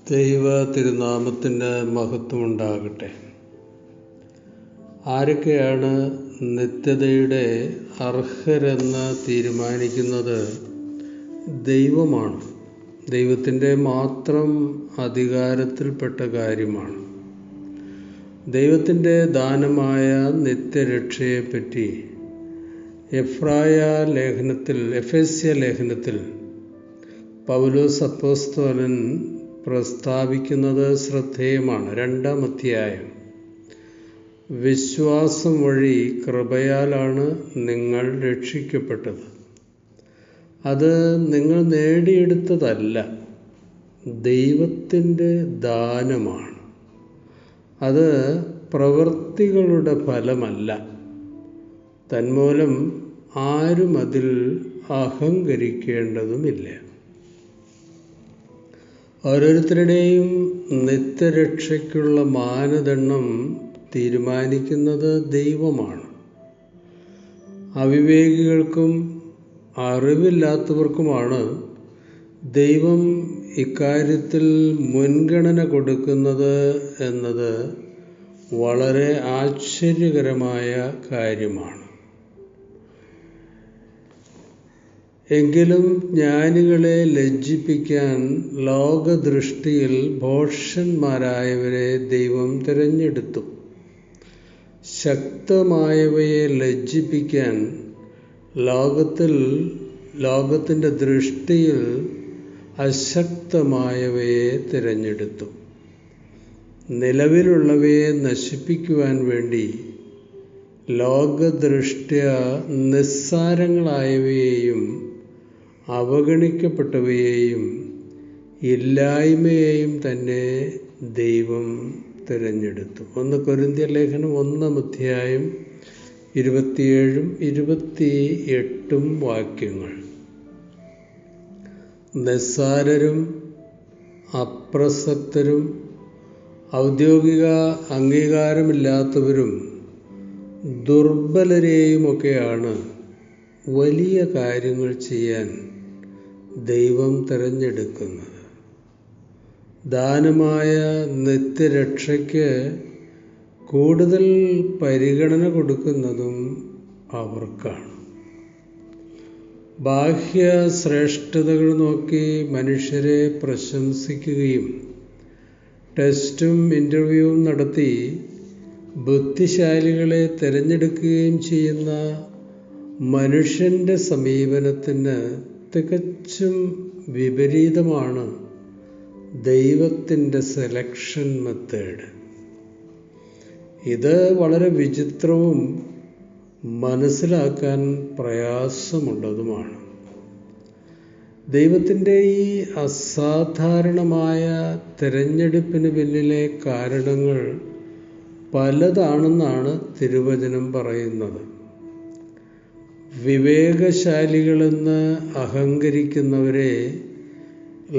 ദൈവ തിരുനാമത്തിന് മഹത്വമുണ്ടാകട്ടെ. ആരൊക്കെയാണ് നിത്യതയുടെ അർഹരെന്ന് തീരുമാനിക്കുന്നത്? ദൈവമാണ്. ദൈവത്തിൻ്റെ മാത്രം അധികാരത്തിൽപ്പെട്ട കാര്യമാണ്. ദൈവത്തിൻ്റെ ദാനമായ നിത്യരക്ഷയെപ്പറ്റി എഫേസ്യ ലേഖനത്തിൽ പൗലോസ് അപ്പോസ്തലൻ പ്രസ്താവിക്കുന്നത് ശ്രദ്ധേയമാണ്. 2-ാം അധ്യായം. വിശ്വാസം വഴി കൃപയാലാണ് നിങ്ങൾ രക്ഷിക്കപ്പെട്ടത്. അത് നിങ്ങൾ നേടിയെടുത്തതല്ല, ദൈവത്തിൻ്റെ ദാനമാണ്. അത് പ്രവൃത്തികളുടെ ഫലമല്ല. തന്മൂലം ആരും അതിൽ അഹങ്കരിക്കേണ്ടതുമില്ല. ഓരോരുത്തരുടെയും നിത്യരക്ഷയ്ക്കുള്ള മാനദണ്ഡം തീരുമാനിക്കുന്നത് ദൈവമാണ്. അവിവേകികൾക്കും അറിവില്ലാത്തവർക്കുമാണ് ദൈവം ഇക്കാര്യത്തിൽ മുൻഗണന കൊടുക്കുന്നത് എന്നത് വളരെ ആശ്ചര്യകരമായ കാര്യമാണ്. എങ്കിലും ജ്ഞാനികളെ ലജ്ജിപ്പിക്കാൻ ലോകദൃഷ്ടിയിൽ ഭോഷന്മാരായവരെ ദൈവം തിരഞ്ഞെടുത്തു. ശക്തമായവയെ ലജ്ജിപ്പിക്കാൻ ലോകത്തിൻ്റെ ദൃഷ്ടിയിൽ അശക്തമായവയെ തിരഞ്ഞെടുത്തു. നിലവിലുള്ളവയെ നശിപ്പിക്കുവാൻ വേണ്ടി ലോകദൃഷ്ട്യാ നിസ്സാരങ്ങളായവയെയും അവഗണിക്കപ്പെട്ടവയെയും ഇല്ലായ്മയെയും തന്നെ ദൈവം തിരഞ്ഞെടുത്തു. 1 കൊരിന്ത്യർ ലേഖനം 1-ാം അധ്യായം 27-28 വാക്യങ്ങൾ. നിസ്സാരരും അപ്രസക്തരും ഔദ്യോഗിക അംഗീകാരമില്ലാത്തവരും ദുർബലരെയുമൊക്കെയാണ് വലിയ കാര്യങ്ങൾ ചെയ്യാൻ ദൈവം തിരഞ്ഞെടുക്കുന്നത്. ദാനമായ നിത്യരക്ഷയ്ക്ക് കൂടുതൽ പരിഗണന കൊടുക്കുന്നതും അവർക്കാണ്. ബാഹ്യ ശ്രേഷ്ഠതകൾ നോക്കി മനുഷ്യരെ പ്രശംസിക്കുകയും ടെസ്റ്റും ഇൻ്റർവ്യൂവും നടത്തി ബുദ്ധിശാലികളെ തിരഞ്ഞെടുക്കുകയും ചെയ്യുന്ന മനുഷ്യൻ്റെ സമീപനത്തിന് തികച്ചും വിപരീതമാണ് ദൈവത്തിൻ്റെ സെലക്ഷൻ മെത്തേഡ്. ഇത് വളരെ വിചിത്രവും മനസ്സിലാക്കാൻ പ്രയാസമുള്ളതുമാണ്. ദൈവത്തിൻ്റെ ഈ അസാധാരണമായ തിരഞ്ഞെടുപ്പിന് പിന്നിലെ കാരണങ്ങൾ പലതാണെന്നാണ് തിരുവചനം പറയുന്നത്. വിവേകശാലികളെന്ന് അഹങ്കരിക്കുന്നവരെ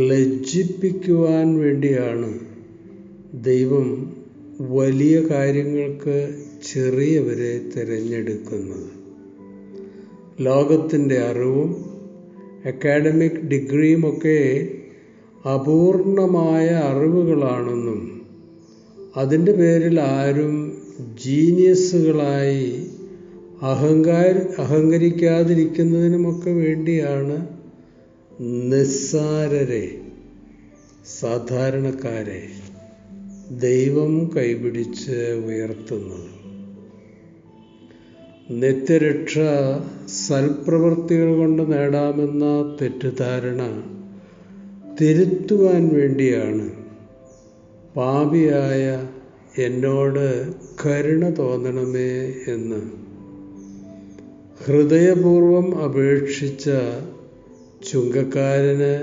ലജ്ജിപ്പിക്കുവാൻ വേണ്ടിയാണ് ദൈവം വലിയ കാര്യങ്ങൾക്ക് ചെറിയവരെ തിരഞ്ഞെടുക്കുന്നത്. ലോകത്തിൻ്റെ അറിവും അക്കാഡമിക് ഡിഗ്രിയുമൊക്കെ അപൂർണമായ അറിവുകളാണെന്നും അതിൻ്റെ പേരിൽ ആരും ജീനിയസുകളായി അഹങ്കരിക്കാതിരിക്കുന്നതിനുമൊക്കെ വേണ്ടിയാണ് നിസ്സാരരെ, സാധാരണക്കാരെ ദൈവം കൈപിടിച്ച് ഉയർത്തുന്നത്. നിത്യരക്ഷ സൽപ്രവൃത്തികൾ കൊണ്ട് നേടാമെന്ന തെറ്റിദ്ധാരണ തിരുത്തുവാൻ വേണ്ടിയാണ് പാപിയായ എന്നോട് കരുണ തോന്നണമേ എന്ന് ഹൃദയപൂർവം അപേക്ഷിച്ച ചുങ്കക്കാരന്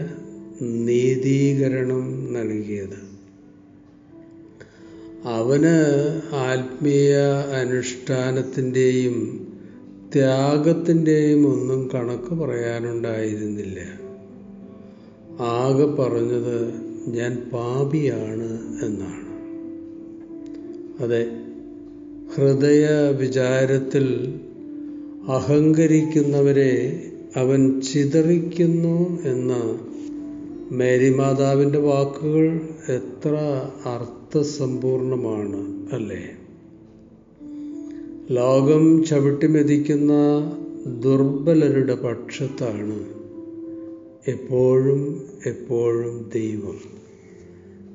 നീതീകരണം നൽകിയത്. അവന് ആത്മീയ അനുഷ്ഠാനത്തിൻ്റെയും ത്യാഗത്തിൻ്റെയും ഒന്നും കണക്ക് പറയാനുണ്ടായിരുന്നില്ല. ആകെ പറഞ്ഞത് ഞാൻ പാപിയാണ് എന്നാണ്. അതെ, ഹൃദയ വിചാരത്തിൽ അഹങ്കരിക്കുന്നവരെ അവൻ ചിതറിക്കുന്നു എന്ന് മേരി മാതാവിൻ്റെ വാക്കുകൾ എത്ര അർത്ഥസമ്പൂർണമാണ് അല്ലേ? ലോകം ചവിട്ടിമെതിക്കുന്ന ദുർബലരുടെ പക്ഷത്താണ് എപ്പോഴും എപ്പോഴും ദൈവം.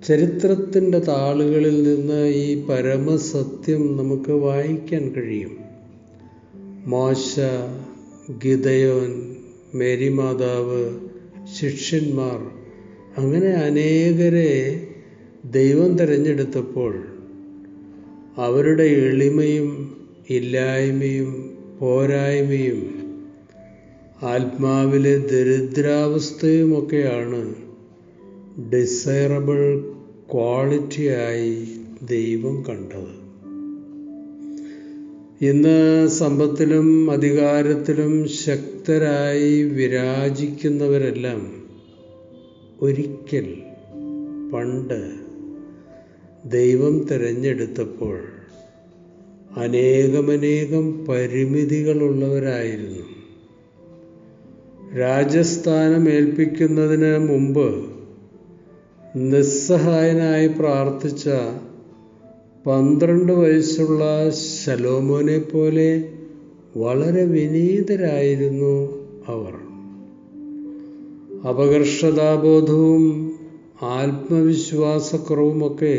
ചരിത്രത്തിൻ്റെ താളുകളിൽ നിന്ന് ഈ പരമസത്യം നമുക്ക് വായിക്കാൻ കഴിയും. മോശ, ഗിദയോൻ, മേരി മാതാവ്, ശിഷ്യന്മാർ, അങ്ങനെ അനേകരെ ദൈവം തിരഞ്ഞെടുത്തപ്പോൾ അവരുടെ എളിമയും ഇല്ലായ്മയും പോരായ്മയും ആത്മാവിലെ ദരിദ്രാവസ്ഥയുമൊക്കെയാണ് ഡിസൈറബിൾ ക്വാളിറ്റിയായി ദൈവം കണ്ടത്. ഇന്ന് സമ്പത്തിലും അധികാരത്തിലും ശക്തരായി വിരാജിക്കുന്നവരെല്ലാം ഒരിക്കൽ പണ്ട് ദൈവം തിരഞ്ഞെടുത്തപ്പോൾ അനേകമനേകം പരിമിതികളുള്ളവരായിരുന്നു. രാജസ്ഥാനം ഏൽപ്പിക്കുന്നതിന് മുമ്പ് നിസ്സഹായനായി പ്രാർത്ഥിച്ച 12 വയസ്സുള്ള ശലോമോനെ പോലെ വളരെ വിനീതരായിരുന്നു അവർ. അപകർഷതാബോധവും ആത്മവിശ്വാസക്കുറവുമൊക്കെ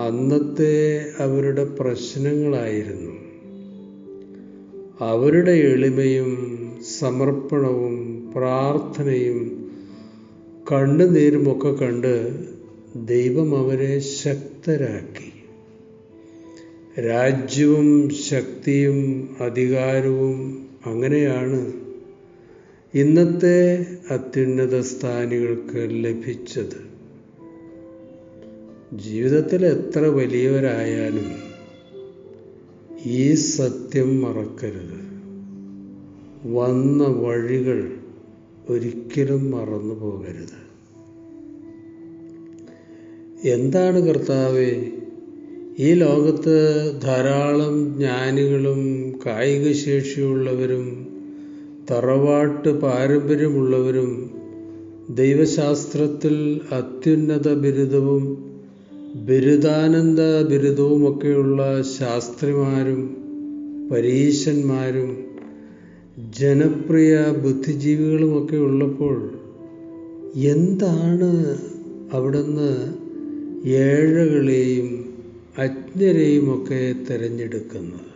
അന്നത്തെ അവരുടെ പ്രശ്നങ്ങളായിരുന്നു. അവരുടെ എളിമയും സമർപ്പണവും പ്രാർത്ഥനയും കണ്ണുനീരുമൊക്കെ കണ്ട് ദൈവം അവരെ ശക്തരാക്കി. രാജ്യവും ശക്തിയും അധികാരവും അങ്ങനെയാണ് ഇന്നത്തെ അത്യുന്നത സ്ഥാനികൾക്ക് ലഭിച്ചത്. ജീവിതത്തിൽ എത്ര വലിയവരായാലും ഈ സത്യം മറക്കരുത്. വന്ന വഴികൾ ഒരിക്കലും മറന്നു പോകരുത്. എന്താണ് കർത്താവേ, ഈ ലോകത്ത് ധാരാളം ജ്ഞാനികളും കായിക ശേഷിയുള്ളവരും തറവാട്ട് പാരമ്പര്യമുള്ളവരും ദൈവശാസ്ത്രത്തിൽ അത്യുന്നത ബിരുദവും ബിരുദാനന്ദ ബിരുദവുമൊക്കെയുള്ള ശാസ്ത്രിമാരും പരീശന്മാരും ജനപ്രിയ ബുദ്ധിജീവികളുമൊക്കെ ഉള്ളപ്പോൾ എന്താണ് അവിടുന്ന് ഏഴകളെയും അജ്ഞരെയുമൊക്കെ തിരഞ്ഞെടുക്കുന്നത്?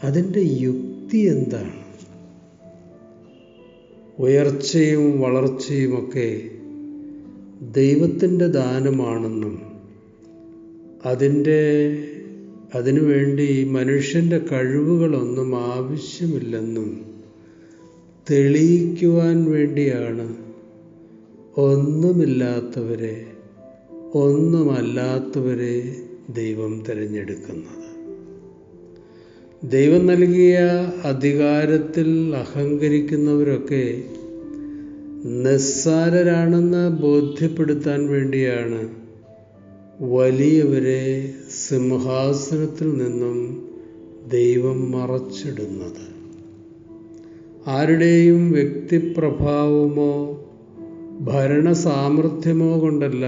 അതിൻ്റെ യുക്തി എന്താണ്? ഉയർച്ചയും വളർച്ചയുമൊക്കെ ദൈവത്തിൻ്റെ ദാനമാണെന്നും അതിനുവേണ്ടി മനുഷ്യൻ്റെ കഴിവുകളൊന്നും ആവശ്യമില്ലെന്നും തെളിയിക്കുവാൻ വേണ്ടിയാണ് ഒന്നുമില്ലാത്തവരെ ഒന്നുമല്ലാത്തവരെ ദൈവം തിരഞ്ഞെടുക്കുന്നത്. ദൈവം നൽകിയ അധികാരത്തിൽ അഹങ്കരിക്കുന്നവരൊക്കെ നിസ്സാരരാണെന്ന് ബോധ്യപ്പെടുത്താൻ വേണ്ടിയാണ് വലിയവരെ സിംഹാസനത്തിൽ നിന്നും ദൈവം മറച്ചിടുന്നത്. ആരുടെയും വ്യക്തിപ്രഭാവമോ ഭരണസാമർഥ്യമോ കൊണ്ടല്ല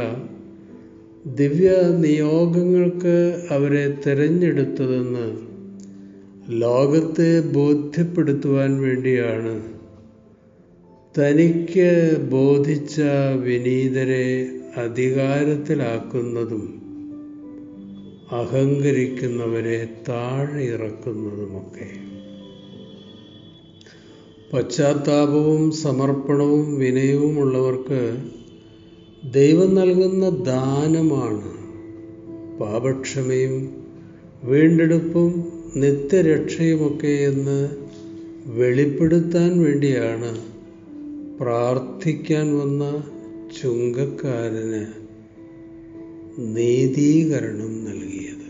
ദിവ്യ നിയോഗങ്ങൾക്ക് അവരെ തിരഞ്ഞെടുത്തതെന്ന് ലോകത്തെ ബോധ്യപ്പെടുത്തുവാൻ വേണ്ടിയാണ് തനിക്ക് ബോധിച്ച വിനീതരെ അധികാരത്തിലാക്കുന്നതും അഹങ്കരിക്കുന്നവരെ താഴെ ഇറക്കുന്നതുമൊക്കെ. പശ്ചാത്താപവും സമർപ്പണവും വിനയവുമുള്ളവർക്ക് ദൈവം നൽകുന്ന ദാനമാണ് പാപക്ഷമയും വീണ്ടെടുപ്പും നിത്യരക്ഷയുമൊക്കെ എന്ന് വെളിപ്പെടുത്താൻ വേണ്ടിയാണ് പ്രാർത്ഥിക്കാൻ വന്ന ചുങ്കക്കാരന് നീതീകരണം നൽകിയത്.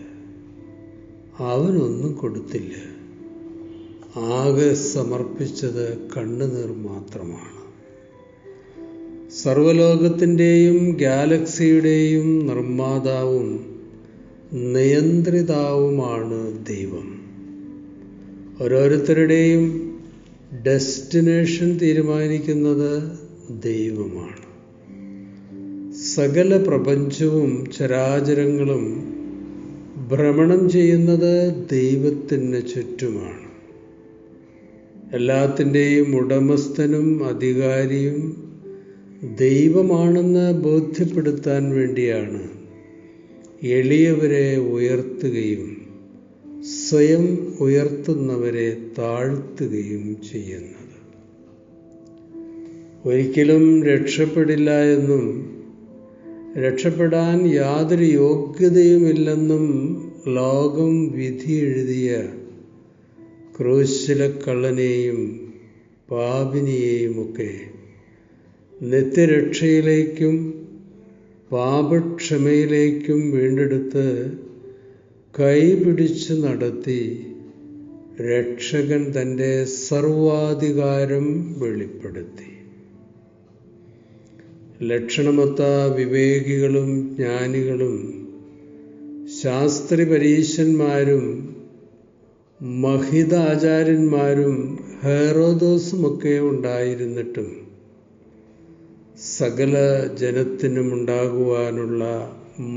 അവനൊന്നും കൊടുത്തില്ല, ആകെ സമർപ്പിച്ചത് കണ്ണുനീർ മാത്രമാണ്. സർവലോകത്തിൻ്റെയും ഗാലക്സിയുടെയും നിർമ്മാതാവും നിയന്ത്രിതാവുമാണ് ദൈവം. ഓരോരുത്തരുടെയും ഡെസ്റ്റിനേഷൻ തീരുമാനിക്കുന്നത് ദൈവമാണ്. സകല പ്രപഞ്ചവും ചരാചരങ്ങളും ഭ്രമണം ചെയ്യുന്നത് ദൈവത്തിന് ചുറ്റുമാണ്. എല്ലാത്തിൻ്റെയും ഉടമസ്ഥനും അധികാരിയും ദൈവമാണെന്ന് ബോധ്യപ്പെടുത്താൻ വേണ്ടിയാണ് എളിയവരെ ഉയർത്തുകയും സ്വയം ഉയർത്തുന്നവരെ താഴ്ത്തുകയും ചെയ്യുന്നത്. ഒരിക്കലും രക്ഷപ്പെടില്ല എന്നും രക്ഷപ്പെടാൻ യാതൊരു യോഗ്യതയുമില്ലെന്നും ലോകം വിധി എഴുതിയ ക്രൂശിലെ കള്ളനെയും പാപിനിയെയുമൊക്കെ നിത്യരക്ഷയിലേക്കും പാപക്ഷമയിലേക്കും വീണ്ടെടുത്ത് കൈപിടിച്ച് നടത്തി രക്ഷകൻ തൻ്റെ സർവാധികാരം വെളിപ്പെടുത്തി. ലക്ഷണമൊത്ത വിവേകികളും ജ്ഞാനികളും ശാസ്ത്രി പരീശന്മാരും മഹിതാചാര്യന്മാരും ഹെറോദോസുമൊക്കെ ഉണ്ടായിരുന്നിട്ടും സകല ജനത്തിനും ഉണ്ടാകുവാനുള്ള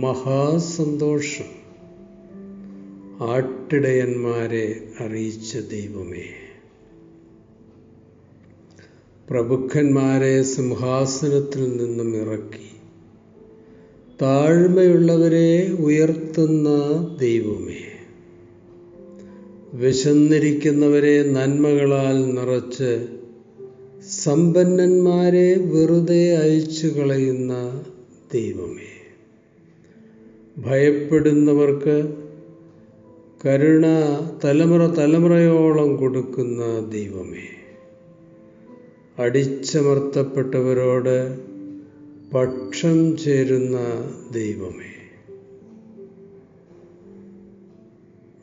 മഹാസന്തോഷം ആട്ടിടയന്മാരെ അറിയിച്ച ദൈവമേ, പ്രഭുക്കന്മാരെ സിംഹാസനത്തിൽ നിന്നും ഇറക്കി താഴ്മയുള്ളവരെ ഉയർത്തുന്ന ദൈവമേ, വിശന്നിരിക്കുന്നവരെ നന്മകളാൽ നിറച്ച് സമ്പന്നന്മാരെ വെറുതെ അയച്ചു കളയുന്ന ദൈവമേ, ഭയപ്പെടുന്നവർക്ക് കരുണ തലമുറയോളം കൊടുക്കുന്ന ദൈവമേ, അടിച്ചമർത്തപ്പെട്ടവരോട് പക്ഷം ചേരുന്ന ദൈവമേ,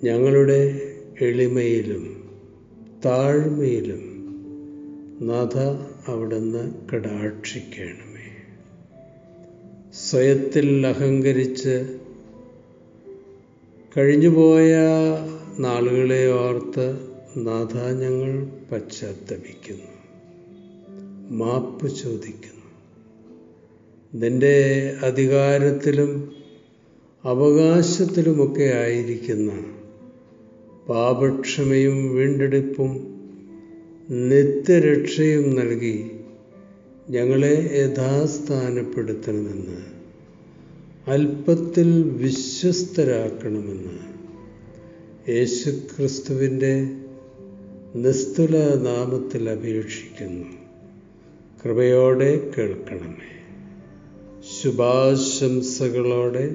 ഞങ്ങളുടെ എളിമയിലും താഴ്മയിലും നാഥ അവിടുന്ന് കടാക്ഷിക്കണമേ. സ്വയത്തിൽ അഹങ്കരിച്ച് കഴിഞ്ഞുപോയ നാളുകളെ ഓർത്ത് നാഥ ഞങ്ങൾ പശ്ചാത്തപിക്കുന്നു, മാപ്പ് ചോദിക്കുന്നു. നിൻ്റെ അധികാരത്തിലും അവകാശത്തിലുമൊക്കെ ആയിരിക്കുന്ന പാപക്ഷമയും വീണ്ടെടുപ്പും നിത്യരക്ഷയും നൽകി ഞങ്ങളെ യഥാസ്ഥാനപ്പെടുത്തണമെന്ന്, അല്പത്തിൽ വിശ്വസ്തരാക്കണമെന്ന് യേശുക്രിസ്തുവിൻ്റെ നിസ്തുല നാമത്തിൽ അപേക്ഷിക്കുന്നു. കൃപയോടെ കേൾക്കണമേ. ശുഭാശംസകളോടെ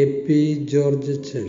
എ പി ജോർജ് അച്ചൻ.